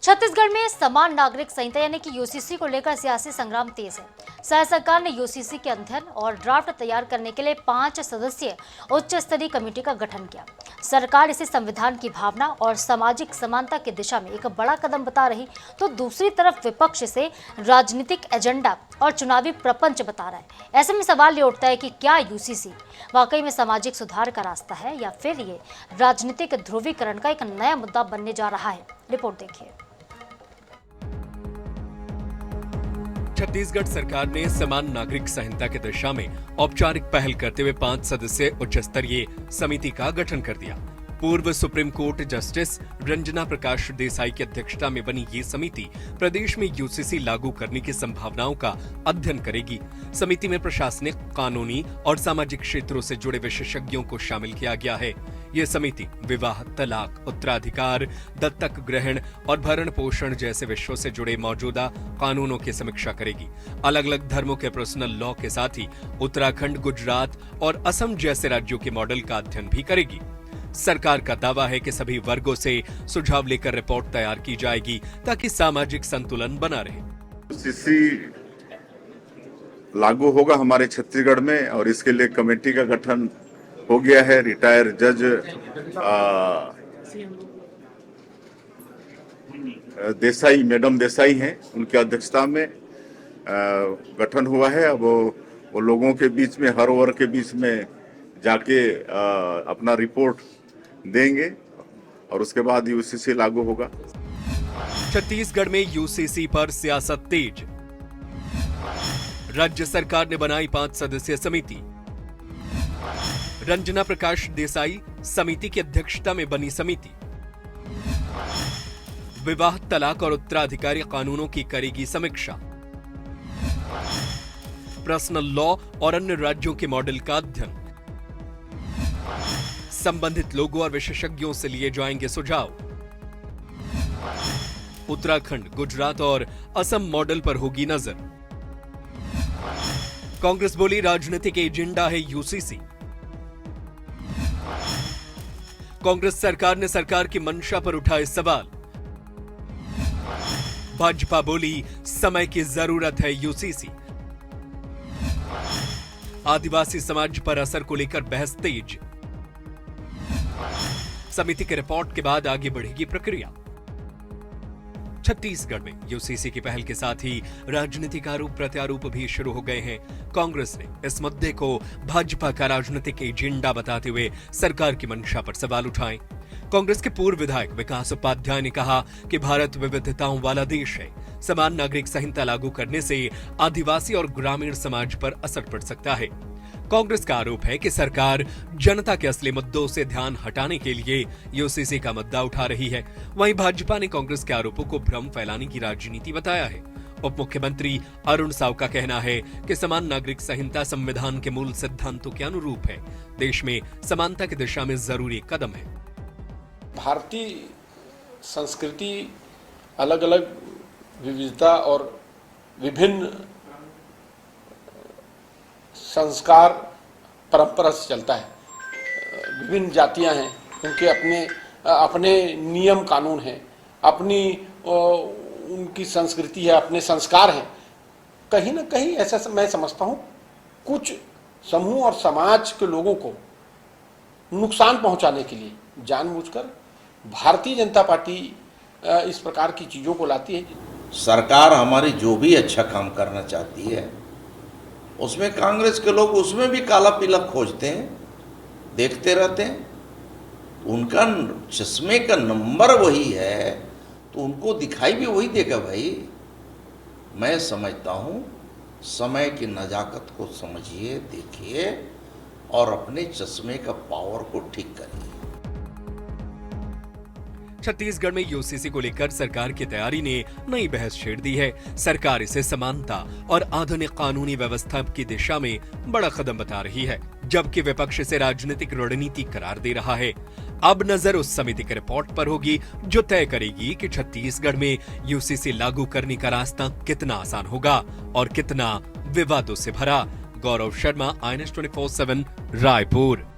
छत्तीसगढ़ में समान नागरिक संहिता यानी कि यूसीसी को लेकर सियासी संग्राम तेज है। राज्य सरकार ने यूसीसी के अध्ययन और ड्राफ्ट तैयार करने के लिए 5 सदस्यीय उच्च स्तरीय कमेटी का गठन किया। सरकार इसे संविधान की भावना और सामाजिक समानता की दिशा में एक बड़ा कदम बता रही, तो दूसरी तरफ विपक्ष इसे राजनीतिक एजेंडा और चुनावी प्रपंच बता रहा है। ऐसे में सवाल ये उठता है कि क्या यूसीसी वाकई में सामाजिक सुधार का रास्ता है या फिर ये राजनीतिक ध्रुवीकरण का एक नया मुद्दा बनने जा रहा है। रिपोर्ट देखिए। छत्तीसगढ़ सरकार ने समान नागरिक संहिता की दिशा में औपचारिक पहल करते हुए 5 सदस्यीय उच्च स्तरीय समिति का गठन कर दिया। पूर्व supreme court justice Ranjana Prakash Desai की अध्यक्षता में बनी ये समिति प्रदेश में यूसीसी लागू करने की संभावनाओं का अध्ययन करेगी। समिति में प्रशासनिक, कानूनी और सामाजिक क्षेत्रों से जुड़े विशेषज्ञों को शामिल किया गया है। ये समिति विवाह, तलाक, उत्तराधिकार, दत्तक ग्रहण और भरण पोषण जैसे विषयों से जुड़े मौजूदा कानूनों की समीक्षा करेगी। अलग अलग धर्मों के पर्सनल लॉ के साथ ही उत्तराखंड, गुजरात और असम जैसे राज्यों के मॉडल का अध्ययन भी करेगी। सरकार का दावा है कि सभी वर्गों से सुझाव लेकर रिपोर्ट तैयार की जाएगी ताकि सामाजिक संतुलन बना रहे। यूसीसी लागू होगा हमारे छत्तीसगढ़ में और इसके लिए कमेटी का गठन हो गया है। रिटायर जज देसाई, मैडम देसाई हैं, उनकी अध्यक्षता में गठन हुआ है। अब वो लोगों के बीच में, हर वर्ग के बीच में जाके अपना रिपोर्ट देंगे और उसके बाद यूसीसी लागू होगा। छत्तीसगढ़ में यूसीसी पर सियासत तेज। राज्य सरकार ने बनाई 5 सदस्यीय समिति। रंजना प्रकाश देसाई समिति की अध्यक्षता में बनी समिति विवाह, तलाक और उत्तराधिकारी कानूनों की करेगी समीक्षा। पर्सनल लॉ और अन्य राज्यों के मॉडल का अध्ययन। संबंधित लोगों और विशेषज्ञों से लिए जाएंगे सुझाव। उत्तराखंड, गुजरात और असम मॉडल पर होगी नजर। कांग्रेस बोली राजनीतिक एजेंडा है यूसीसी। कांग्रेस सरकार ने सरकार की मंशा पर उठाए सवाल। भाजपा बोली समय की जरूरत है यूसीसी। आदिवासी समाज पर असर को लेकर बहस तेज। समिति के रिपोर्ट के बाद आगे बढ़ेगी प्रक्रिया। छत्तीसगढ़ में यूसीसी की पहल के साथ ही राजनीतिक आरोप प्रत्यारोप भी शुरू हो गए हैं। कांग्रेस ने इस मुद्दे को भाजपा का राजनीतिक एजेंडा बताते हुए सरकार की मंशा पर सवाल उठाए। कांग्रेस के पूर्व विधायक विकास उपाध्याय ने कहा कि भारत विविधताओं वाला देश है। समान नागरिक संहिता लागू करने से आदिवासी और ग्रामीण समाज पर असर पड़ सकता है। कांग्रेस का आरोप है कि सरकार जनता के असली मुद्दों से ध्यान हटाने के लिए यूसीसी का मुद्दा उठा रही है। वहीं भाजपा ने कांग्रेस के आरोपों को भ्रम फैलाने की राजनीति बताया है। उप मुख्यमंत्री अरुण साव का कहना है कि समान नागरिक संहिता संविधान के मूल सिद्धांतों के अनुरूप है। देश में समानता की दिशा में जरूरी कदम है। भारतीय संस्कृति अलग अलग विविधता और विभिन्न संस्कार परंपरा से चलता है। विभिन्न जातियां हैं, उनके अपने नियम कानून हैं, अपनी उनकी संस्कृति है, अपने संस्कार हैं। कहीं ना कहीं ऐसा मैं समझता हूं कुछ समूह और समाज के लोगों को नुकसान पहुंचाने के लिए जानबूझकर भारतीय जनता पार्टी इस प्रकार की चीजों को लाती है। सरकार हमारी जो भी अच्छा काम करना चाहती है उसमें कांग्रेस के लोग उसमें भी काला पीला खोजते हैं, देखते रहते हैं। उनका चश्मे का नंबर वही है तो उनको दिखाई भी वही देगा। भाई मैं समझता हूं समय की नजाकत को समझिए, देखिए और अपने चश्मे का पावर को ठीक करिए। छत्तीसगढ़ में यूसीसी को लेकर सरकार की तैयारी ने नई बहस छेड़ दी है। सरकार इसे समानता और आधुनिक कानूनी व्यवस्था की दिशा में बड़ा कदम बता रही है, जबकि विपक्ष इसे राजनीतिक रणनीति करार दे रहा है। अब नजर उस समिति के रिपोर्ट पर होगी जो तय करेगी कि छत्तीसगढ़ में यूसीसी लागू करने का रास्ता कितना आसान होगा और कितना विवादों से भरा। गौरव शर्मा, INS 24/7, रायपुर।